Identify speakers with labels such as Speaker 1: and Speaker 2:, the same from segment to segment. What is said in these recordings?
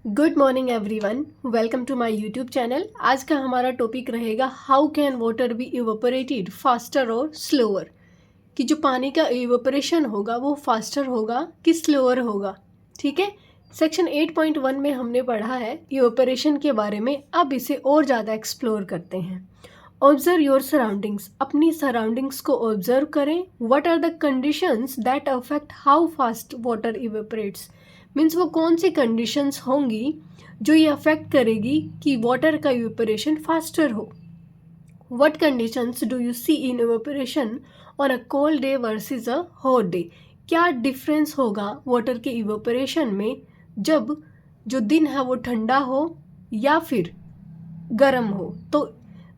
Speaker 1: Good morning everyone, welcome to my YouTube channel. आज का हमारा टॉपिक रहेगा how can water be evaporated faster और स्लोअर। कि जो पानी का इवेपोरेशन होगा वो फास्टर होगा कि स्लोअर होगा। ठीक है, सेक्शन 8.1 में हमने पढ़ा है इवेपोरेशन के बारे में। अब इसे और ज़्यादा एक्सप्लोर करते हैं। ऑब्जर्व योर सराउंडिंग्स, अपनी सराउंडिंग्स को ऑब्जर्व करें। What are the conditions that affect how fast water evaporates. Means वो कौन सी कंडीशंस होंगी जो ये अफेक्ट करेगी कि वाटर का इवेपोरेशन फास्टर हो। What conditions do you see in evaporation on a cold day versus a hot day. क्या डिफरेंस होगा वाटर के इवेपोरेशन में जब जो दिन है वो ठंडा हो या फिर गर्म हो। तो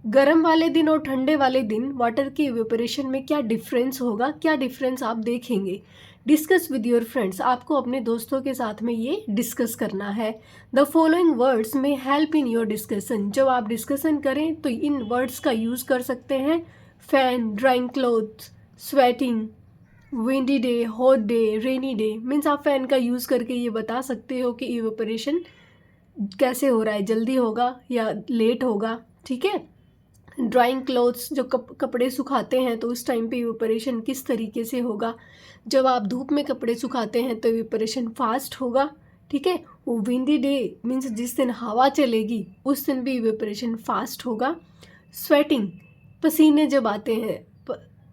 Speaker 1: गर्म वाले दिन और ठंडे वाले दिन वाटर के इवेपोरेशन में क्या डिफरेंस होगा, क्या डिफरेंस आप देखेंगे। डिस्कस विद योर फ्रेंड्स, आपको अपने दोस्तों के साथ में ये डिस्कस करना है। द फॉलोइंग वर्ड्स में हेल्प इन योर डिस्कशन, जब आप डिस्कशन करें तो इन वर्ड्स का यूज़ कर सकते हैं। Fan, drawing clothes, sweating, windy day, hot day, rainy day. Means आप फैन का यूज़ करके ये बता सकते हो कि इवेपोरेशन कैसे हो रहा है, जल्दी होगा या लेट होगा। ठीक है, ड्राइंग क्लोथ्स, जो कपड़े सुखाते हैं तो उस टाइम पे इवेपोरेशन किस तरीके से होगा। जब आप धूप में कपड़े सुखाते हैं तो इवेपोरेशन फास्ट होगा। ठीक है, वो विंडी डे मीन्स जिस दिन हवा चलेगी उस दिन भी इवेपोरेशन फास्ट होगा। स्वेटिंग, पसीने जब आते हैं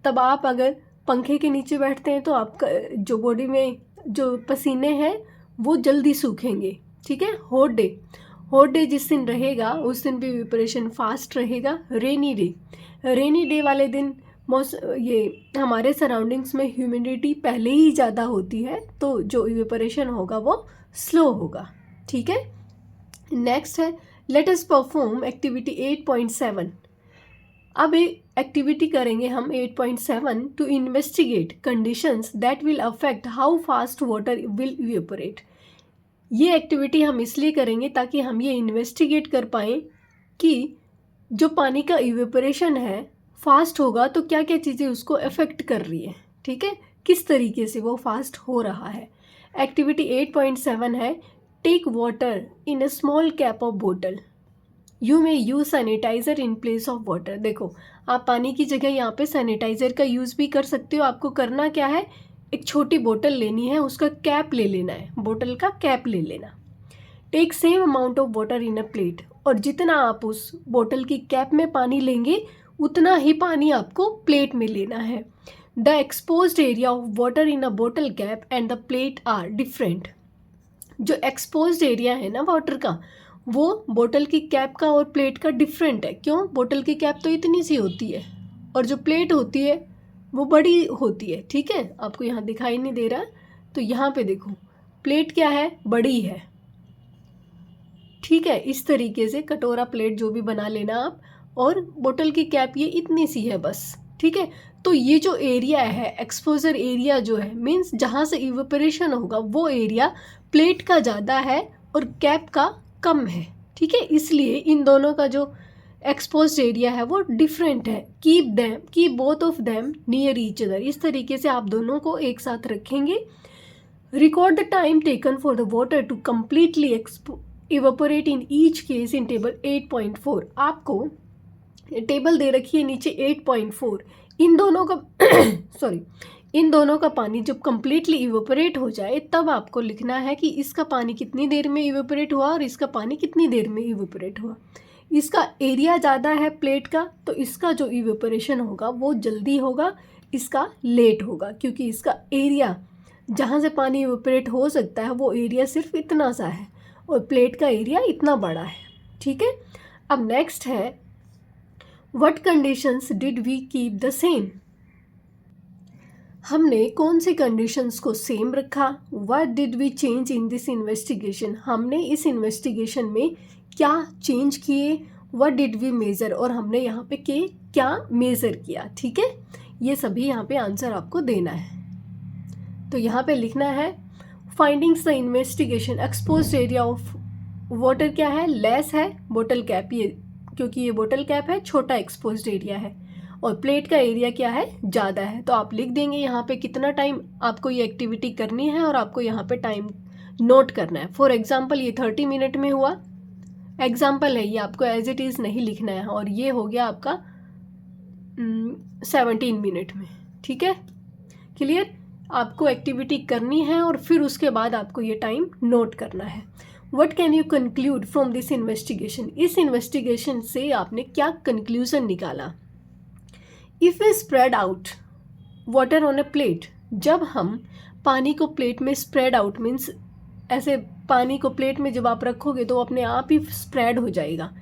Speaker 1: तब आप अगर पंखे के नीचे बैठते हैं तो आपका जो बॉडी में जो पसीने हैं वो जल्दी सूखेंगे। ठीक है, हॉट डे जिस दिन रहेगा उस दिन भी इवेपोरेशन फास्ट रहेगा। रेनी डे वाले दिन ये हमारे सराउंडिंग्स में ह्यूमिडिटी पहले ही ज़्यादा होती है तो जो इवेपोरेशन होगा वो स्लो होगा। ठीक है, नेक्स्ट है लेट अस परफॉर्म एक्टिविटी 8.7। अब एक्टिविटी करेंगे हम 8.7 to investigate conditions that will affect how fast water will evaporate. ये एक्टिविटी हम इसलिए करेंगे ताकि हम ये इन्वेस्टिगेट कर पाएँ कि जो पानी का इवेपोरेशन है फास्ट होगा तो क्या क्या चीज़ें उसको अफेक्ट कर रही है। ठीक है, किस तरीके से वो फास्ट हो रहा है। एक्टिविटी 8.7 है take water in a small cap of बोतल, you may use sanitiser in place of water. देखो, आप पानी की जगह यहाँ पे सैनिटाइज़र का यूज़ भी कर सकते हो। आपको करना क्या है, एक छोटी बोतल लेनी है, उसका कैप ले लेना है, बोतल का कैप ले लेना। Take same amount of water in a plate, और जितना आप उस बोतल की कैप में पानी लेंगे उतना ही पानी आपको प्लेट में लेना है। The exposed area of water in a बोतल cap and the plate are different. जो एक्सपोज्ड एरिया है ना वाटर का वो बोतल की कैप का और प्लेट का डिफरेंट है। क्यों, बोतल की कैप तो इतनी सी होती है और जो प्लेट होती है वो बड़ी होती है। ठीक है, आपको यहाँ दिखाई नहीं दे रहा तो यहाँ पे देखो, प्लेट क्या है, बड़ी है। ठीक है, इस तरीके से कटोरा प्लेट जो भी बना लेना आप, और बोतल की कैप ये इतनी सी है बस। ठीक है, तो ये जो एरिया है, एक्सपोजर एरिया जो है, मीन्स जहाँ से इवेपोरेशन होगा वो एरिया प्लेट का ज़्यादा है और कैप का कम है। ठीक है, इसलिए इन दोनों का जो एक्सपोज्ड एरिया है वो डिफरेंट है। Keep both of them near each other. इस तरीके से आप दोनों को एक साथ रखेंगे। Record the time taken for the water to completely evaporate in each case in table 8.4। आपको टेबल दे रखी है नीचे 8.4। इन दोनों का इन दोनों का पानी जब कम्प्लीटली इवेपोरेट हो जाए तब आपको लिखना है कि इसका पानी कितनी देर में इवेपोरेट हुआ और इसका पानी कितनी देर में इवेपोरेट हुआ। इसका एरिया ज़्यादा है प्लेट का तो इसका जो इवेपोरेशन होगा वो जल्दी होगा, इसका लेट होगा, क्योंकि इसका एरिया जहाँ से पानी इवेपोरेट हो सकता है वो एरिया सिर्फ इतना सा है और प्लेट का एरिया इतना बड़ा है। ठीक है, अब नेक्स्ट है what conditions did we keep the same. हमने कौन सी कंडीशंस को सेम रखा। What did we change in this investigation, हमने इस इन्वेस्टिगेशन में क्या चेंज किए। व्हाट डिड वी मेज़र, और हमने यहाँ पे क्या मेज़र किया। ठीक है, ये सभी यहाँ पे आंसर आपको देना है। तो यहाँ पे लिखना है findings the investigation, exposed area of water क्या है, लेस है, बोतल कैप, ये क्योंकि ये बोतल कैप है छोटा एक्सपोज्ड एरिया है, और प्लेट का एरिया क्या है, ज़्यादा है। तो आप लिख देंगे यहाँ पे कितना टाइम आपको ये एक्टिविटी करनी है और आपको यहाँ पे टाइम नोट करना है। फॉर एग्जाम्पल ये 30 मिनट में हुआ, एग्जाम्पल है ये, आपको एज इट इज़ नहीं लिखना है। और ये हो गया आपका 17 मिनट में। ठीक है, क्लियर। आपको एक्टिविटी करनी है और फिर उसके बाद आपको ये टाइम नोट करना है। What can you conclude from this investigation, इस इन्वेस्टिगेशन से आपने क्या कंक्लूजन निकाला। If we spread out water on a plate, जब हम पानी को प्लेट में स्प्रेड आउट मीन्स ऐसे पानी को प्लेट में जब आप रखोगे तो अपने आप ही स्प्रेड हो जाएगा।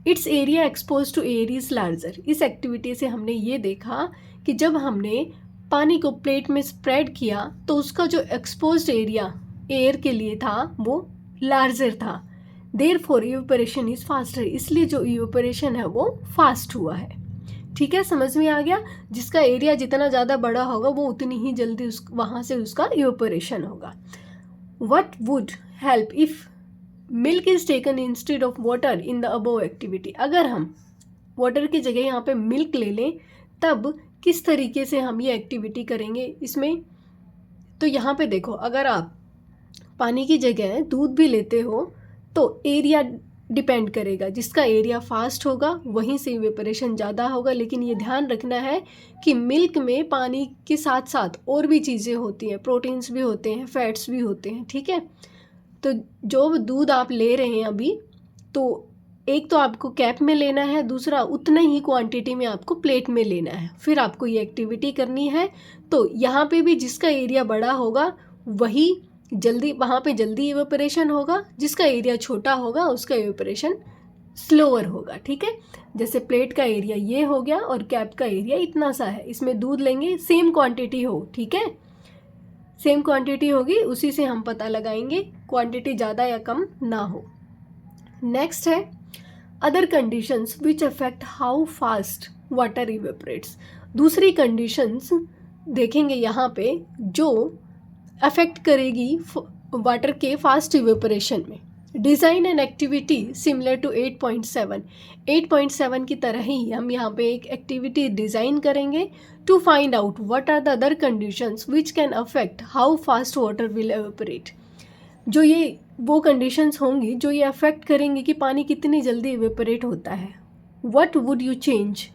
Speaker 1: Its area exposed to air is larger, इस एक्टिविटी से हमने ये देखा कि जब हमने पानी को प्लेट में स्प्रेड किया तो उसका जो एक्सपोज्ड एरिया एयर के लिए था वो लार्जर था। देयरफॉर इवेपोरेशन इज फास्टर, इसलिए जो इवेपोरेशन है वो फास्ट हुआ है। ठीक है, समझ में आ गया। जिसका एरिया जितना ज़्यादा बड़ा होगा वो उतनी ही जल्दी वहाँ से उसका इवेपोरेशन होगा। What would help if milk is taken instead of water in the above activity, अगर हम वाटर की जगह यहाँ पे मिल्क ले लें तब किस तरीके से हम ये एक्टिविटी करेंगे इसमें। तो यहाँ पे देखो, अगर आप पानी की जगह दूध भी लेते हो तो एरिया डिपेंड करेगा, जिसका एरिया फास्ट होगा वहीं से इवेपोरेशन ज़्यादा होगा। लेकिन ये ध्यान रखना है कि मिल्क में पानी के साथ साथ और भी चीज़ें होती हैं, प्रोटीन्स भी होते हैं, फैट्स भी होते हैं। ठीक है, तो जो दूध आप ले रहे हैं अभी, तो एक तो आपको कैप में लेना है, दूसरा उतना ही क्वांटिटी में आपको प्लेट में लेना है, फिर आपको ये एक्टिविटी करनी है। तो यहाँ पे भी जिसका एरिया बड़ा होगा वही जल्दी, वहाँ पे जल्दी इवेपोरेशन होगा, जिसका एरिया छोटा होगा उसका इवेपोरेशन स्लोअर होगा। ठीक है, जैसे प्लेट का एरिया ये हो गया और कैप का एरिया इतना सा है, इसमें दूध लेंगे सेम क्वांटिटी हो, ठीक है, सेम क्वांटिटी होगी, उसी से हम पता लगाएंगे क्वांटिटी ज़्यादा या कम ना हो। नेक्स्ट है other conditions which affect how fast water evaporates, दूसरी कंडीशंस देखेंगे यहाँ पे जो अफेक्ट करेगी वाटर के फास्ट इवेपोरेशन में। Design an activity similar to 8.7 की तरह ही हम यहाँ पे एक एक्टिविटी डिज़ाइन करेंगे to find out what are the other conditions which can affect how fast water will evaporate. जो ये वो कंडीशंस होंगी जो ये अफेक्ट करेंगे कि पानी कितनी जल्दी इवेपोरेट होता है। What would you change,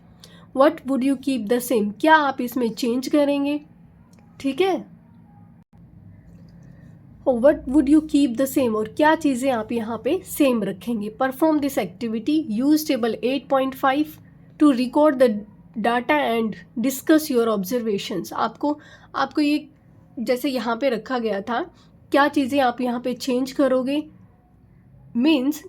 Speaker 1: what would you keep the same, क्या आप इसमें चेंज करेंगे। ठीक है, what would you keep the same, और क्या चीज़ें आप यहाँ पे सेम रखेंगे। Perform this activity, use table 8.5 to record the data and discuss your observations. आपको ये जैसे यहाँ पे रखा गया था, क्या चीज़ें आप यहाँ पे चेंज करोगे, मीन्स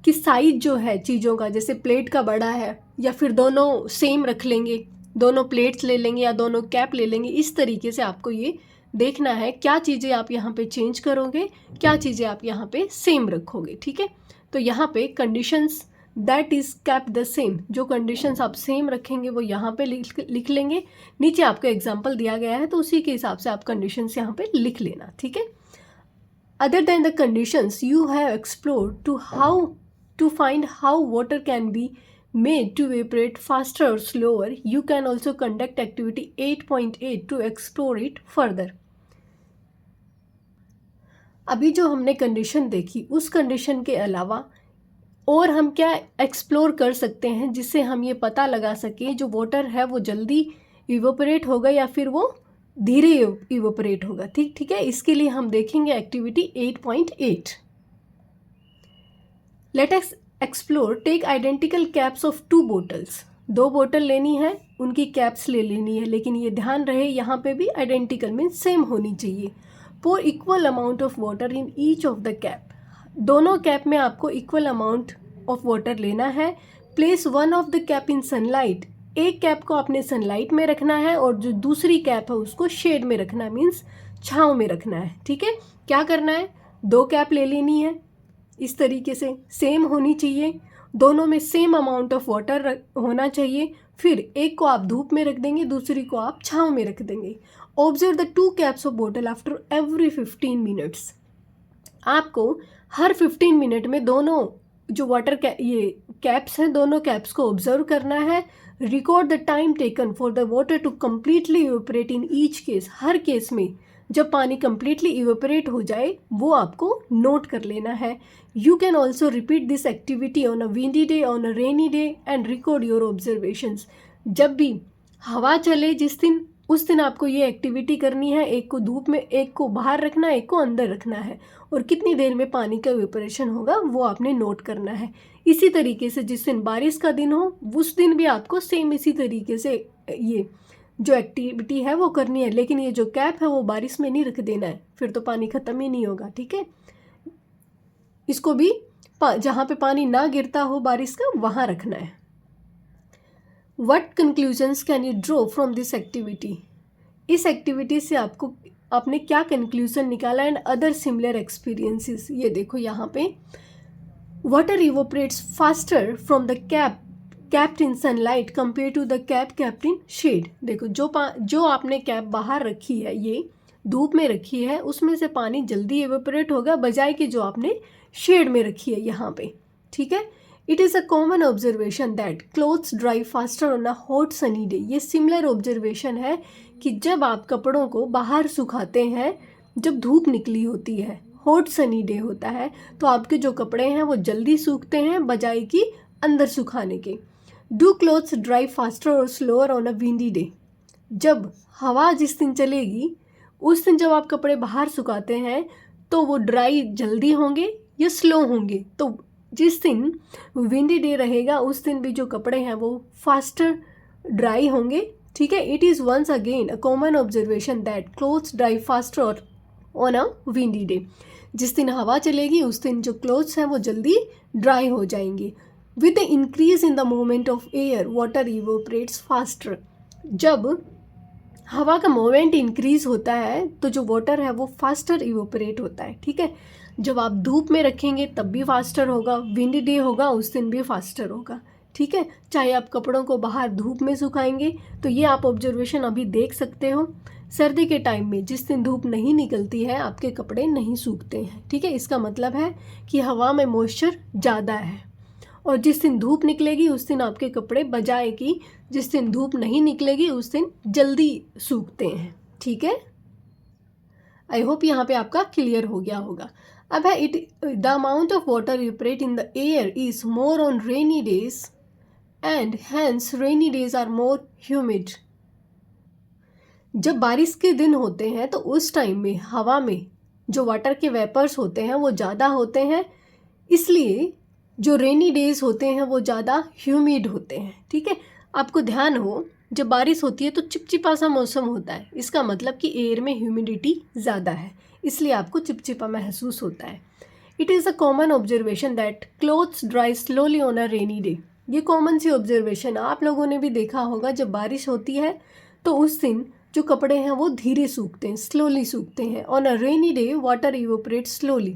Speaker 1: कि साइज जो है चीज़ों का, जैसे प्लेट का बड़ा है या फिर दोनों सेम रख लेंगे, दोनों प्लेट्स ले लेंगे या दोनों कैप ले लेंगे, इस तरीके से आपको ये देखना है क्या चीज़ें आप यहाँ पे चेंज करोगे, क्या चीज़ें आप यहाँ पे सेम रखोगे। ठीक है, तो यहाँ पे conditions that is cap the same, जो कंडीशंस आप सेम रखेंगे वो यहाँ पे लिख लेंगे। नीचे आपको एग्जांपल दिया गया है तो उसी के हिसाब से आप कंडीशंस यहाँ पे लिख लेना। ठीक है, other than the conditions you have explored to find how water can be made to evaporate faster or slower, you can also conduct activity 8.8 to explore it further. अभी जो हमने कंडीशन देखी उस कंडीशन के अलावा और हम क्या एक्सप्लोर कर सकते हैं जिससे हम ये पता लगा सकें जो वाटर है वो जल्दी इवेपोरेट होगा या फिर वो धीरे इवेपोरेट होगा। ठीक है, इसके लिए हम देखेंगे activity 8.8। Let us explore, take identical caps of 2 bottles, 2 बोतल लेनी है, उनकी कैप्स ले लेनी है, लेकिन ये ध्यान रहे यहाँ पे भी आइडेंटिकल मीन्स सेम होनी चाहिए। Pour equal amount of water in each of the cap, दोनों कैप में आपको इक्वल अमाउंट ऑफ वाटर लेना है। Place one of the cap in sunlight, एक कैप को आपने सनलाइट में रखना है और जो दूसरी कैप है उसको शेड में रखना है, मीन्स छाँव में रखना है। ठीक है, क्या करना है, 2 कैप ले लेनी है, इस तरीके से सेम होनी चाहिए, दोनों में सेम अमाउंट ऑफ वाटर होना चाहिए। फिर एक को आप धूप में रख देंगे, दूसरी को आप छाँव में रख देंगे। ऑब्जर्व द 2 कैप्स ऑफ बोतल आफ्टर एवरी 15 मिनट्स, आपको हर 15 मिनट में दोनों जो वाटर ये कैप्स हैं दोनों कैप्स को ऑब्जर्व करना है। Record the time taken for the water to completely evaporate in each case, हर केस में जब पानी कंप्लीटली इवेपोरेट हो जाए वो आपको नोट कर लेना है। You can also repeat this activity on a windy day, on a rainy day and record your observations. जब भी हवा चले जिस दिन, उस दिन आपको ये एक्टिविटी करनी है। एक को धूप में, एक को बाहर रखना है, एक को अंदर रखना है, और कितनी देर में पानी का इवेपोरेशन होगा वो आपने नोट करना है। इसी तरीके से जिस दिन बारिश का दिन हो उस दिन भी आपको सेम इसी तरीके से ये जो एक्टिविटी है वो करनी है। लेकिन ये जो कैप है वो बारिश में नहीं रख देना है, फिर तो पानी ख़त्म ही नहीं होगा, ठीक है। इसको भी जहाँ पे पानी ना गिरता हो बारिश का वहाँ रखना है। What conclusions can you draw from this activity? इस एक्टिविटी से आपने क्या कंक्लूजन निकाला एंड अदर सिमिलर एक्सपीरियंसेस। ये देखो यहाँ पे water evaporates faster from the cap capped in sunlight compare to the cap capped in shade. देखो जो आपने कैप बाहर रखी है, ये धूप में रखी है, उसमें से पानी जल्दी इवेपोरेट होगा बजाय कि जो आपने शेड में रखी है यहाँ पे, ठीक है। It is a common observation that clothes dry faster on a hot sunny day. ये सिमिलर ऑब्जर्वेशन है कि जब आप कपड़ों को बाहर सुखाते हैं, जब धूप निकली होती है, हॉट सनी डे होता है, तो आपके जो कपड़े हैं वो जल्दी सूखते हैं बजाय कि अंदर सुखाने के। डू क्लोथ्स ड्राई फास्टर और slower on a windy day. जब हवा जिस दिन चलेगी उस दिन जब आप कपड़े बाहर सुखाते हैं तो वो ड्राई जल्दी होंगे या स्लो होंगे। तो जिस दिन विंडी डे रहेगा उस दिन भी जो कपड़े हैं वो फास्टर ड्राई होंगे, ठीक है। It is once again a common observation that clothes dry faster on a windy day. जिस दिन हवा चलेगी उस दिन जो क्लोथ्स हैं वो जल्दी ड्राई हो जाएंगे। With the increase in the movement of air water evaporates faster. जब हवा का मूवमेंट इंक्रीज होता है तो जो वाटर है वो फास्टर इवोपरेट होता है, ठीक है। जब आप धूप में रखेंगे तब भी फास्टर होगा, विंडी डे होगा उस दिन भी फास्टर होगा, ठीक है। चाहे आप कपड़ों को बाहर धूप में सुखाएंगे, तो ये आप ऑब्जर्वेशन अभी देख सकते हो। सर्दी के टाइम में जिस दिन धूप नहीं निकलती है आपके कपड़े नहीं सूखते हैं, ठीक है। इसका मतलब है कि हवा में मॉइस्चर ज़्यादा है, और जिस दिन धूप निकलेगी उस दिन आपके कपड़े बजाय कि जिस दिन धूप नहीं निकलेगी उस दिन जल्दी सूखते हैं, ठीक है। आई होप यहाँ पे आपका क्लियर हो गया होगा। अब है the amount of water evaporate in the air is more on rainy days and hence rainy days are more humid. जब बारिश के दिन होते हैं तो उस टाइम में हवा में जो वाटर के वेपर्स होते हैं वो ज़्यादा होते हैं, इसलिए जो रेनी डेज होते हैं वो ज़्यादा ह्यूमिड होते हैं, ठीक है। आपको ध्यान हो जब बारिश होती है तो चिपचिपा सा मौसम होता है, इसका मतलब कि एयर में ह्यूमिडिटी ज़्यादा है, इसलिए आपको चिपचिपा महसूस होता है। It is a common observation that clothes dry slowly on a rainy day. ये कॉमन सी ऑब्जर्वेशन आप लोगों ने भी देखा होगा, जब बारिश होती है तो उस दिन जो कपड़े हैं वो धीरे सूखते हैं, स्लोली सूखते हैं। On a rainy day water evaporate slowly,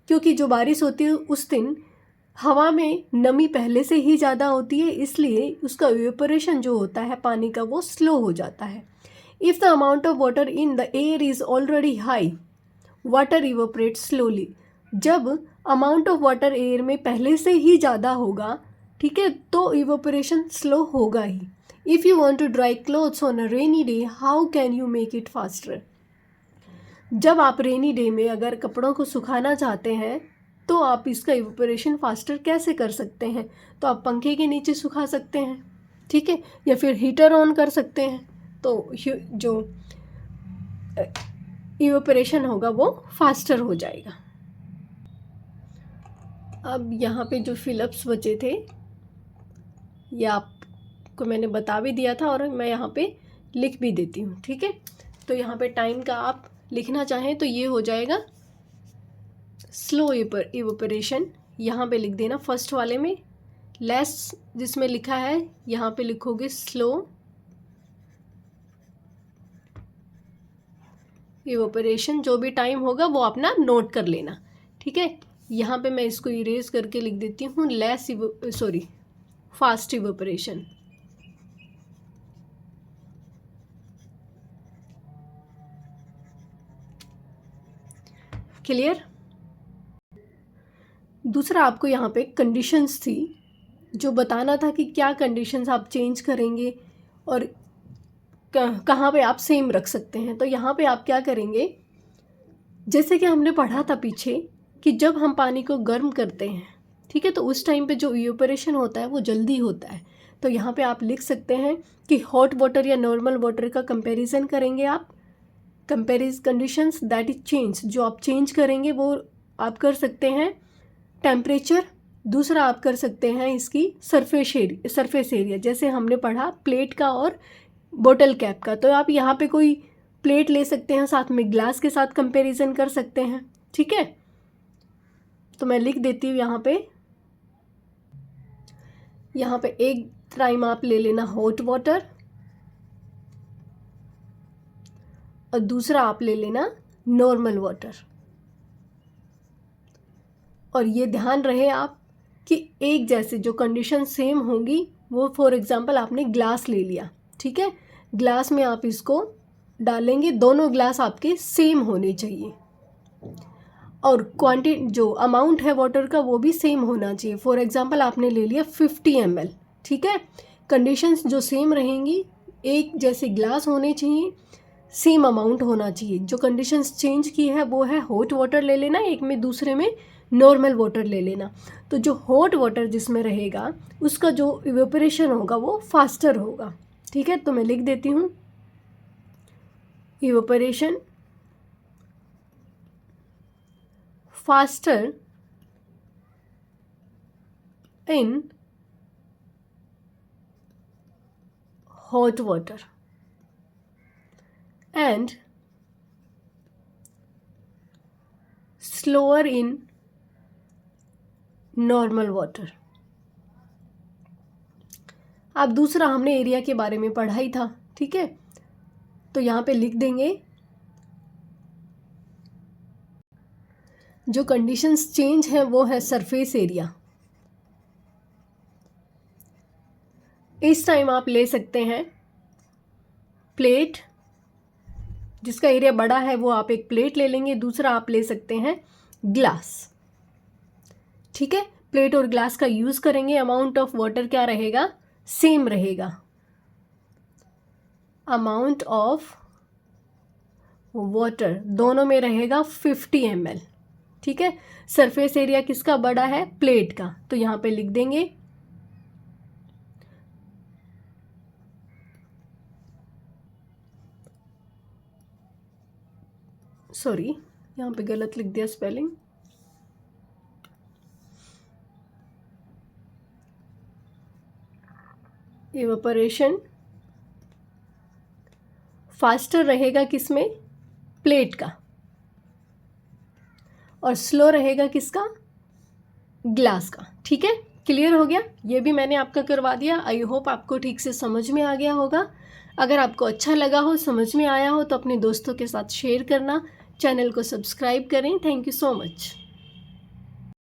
Speaker 1: क्योंकि जो बारिश होती है उस दिन हवा में नमी पहले से ही ज़्यादा होती है, इसलिए उसका इवेपोरेशन जो होता है पानी का वो स्लो हो जाता है। If the amount of water in the air is already high water evaporate slowly. जब अमाउंट ऑफ वाटर एयर में पहले से ही ज़्यादा होगा, ठीक है, तो इवेपोरेशन स्लो होगा ही। If you want to dry clothes on a rainy day how can you make it faster. जब आप रेनी डे में अगर कपड़ों को सुखाना चाहते हैं तो आप इसका इवेपोरेशन फास्टर कैसे कर सकते हैं। तो आप पंखे के नीचे सुखा सकते हैं, ठीक है, या फिर हीटर ऑन कर सकते हैं, तो जो इवेपोरेशन होगा वो फास्टर हो जाएगा। अब यहाँ पे जो फिलअप्स बचे थे ये आपको मैंने बता भी दिया था और मैं यहाँ पे लिख भी देती हूँ, ठीक है। तो यहाँ पे टाइम का आप लिखना चाहें तो ये हो जाएगा स्लो इवेपोरेशन, यहाँ पे लिख देना फर्स्ट वाले में, लेस जिसमें लिखा है यहाँ पे लिखोगे स्लो इवेपोरेशन। जो भी टाइम होगा वो अपना नोट कर लेना, ठीक है। यहाँ पे मैं इसको इरेज करके लिख देती हूँ फास्ट इवेपोरेशन। क्लियर। दूसरा आपको यहाँ पे कंडीशंस थी जो बताना था कि क्या कंडीशंस आप चेंज करेंगे और कहाँ पे आप सेम रख सकते हैं। तो यहाँ पे आप क्या करेंगे, जैसे कि हमने पढ़ा था पीछे कि जब हम पानी को गर्म करते हैं, ठीक है, तो उस टाइम पे जो इवेपोरेशन होता है वो जल्दी होता है। तो यहाँ पे आप लिख सकते हैं कि हॉट वाटर या नॉर्मल वाटर का कंपैरिजन करेंगे आप। कंडीशंस दैट इज चेंज, जो आप चेंज करेंगे वो आप कर सकते हैं टेम्परेचर। दूसरा आप कर सकते हैं इसकी सरफेस एरिया, जैसे हमने पढ़ा प्लेट का और बोतल कैप का। तो आप यहाँ पे कोई प्लेट ले सकते हैं, साथ में ग्लास के साथ कंपैरिजन कर सकते हैं, ठीक है। तो मैं लिख देती हूँ यहाँ पे एक टाइम आप ले लेना हॉट वाटर और दूसरा आप ले लेना नॉर्मल वाटर। और ये ध्यान रहे आप कि एक जैसे जो कंडीशन सेम होंगी, वो फॉर एग्जांपल आपने ग्लास ले लिया, ठीक है, ग्लास में आप इसको डालेंगे, दोनों ग्लास आपके सेम होने चाहिए और क्वांटिटी जो अमाउंट है वाटर का वो भी सेम होना चाहिए। फॉर एग्जांपल आपने ले लिया 50 ml, ठीक है, कंडीशंस जो सेम रहेंगी, एक जैसे ग्लास होने चाहिए, सेम अमाउंट होना चाहिए। जो कंडीशंस चेंज की है वो है हॉट वाटर ले लेना, एक में दूसरे में नॉर्मल वाटर ले लेना। तो जो हॉट वाटर जिसमें रहेगा उसका जो इवेपोरेशन होगा वो फास्टर होगा, ठीक है। तो मैं लिख देती हूँ evaporation faster in hot water and slower in normal water। अब दूसरा हमने एरिया के बारे में पढ़ा ही था, ठीक है। तो यहाँ पे लिख देंगे जो कंडीशंस चेंज है वो है सरफेस एरिया। इस टाइम आप ले सकते हैं प्लेट, जिसका एरिया बड़ा है वो आप एक प्लेट ले लेंगे, दूसरा आप ले सकते हैं ग्लास, ठीक है। प्लेट और ग्लास का यूज़ करेंगे, अमाउंट ऑफ वाटर क्या रहेगा, सेम रहेगा, अमाउंट ऑफ वाटर दोनों में रहेगा 50 ml, ठीक है। सरफेस एरिया किसका बड़ा है, प्लेट का। तो यहाँ पे लिख देंगे सॉरी यहाँ पे गलत लिख दिया स्पेलिंग, इवेपोरेशन फास्टर रहेगा किसमें, प्लेट का, और स्लो रहेगा किसका, ग्लास का, ठीक है। क्लियर हो गया, ये भी मैंने आपका करवा दिया। आई होप आपको ठीक से समझ में आ गया होगा। अगर आपको अच्छा लगा हो, समझ में आया हो, तो अपने दोस्तों के साथ शेयर करना, चैनल को सब्सक्राइब करें। Thank you so much.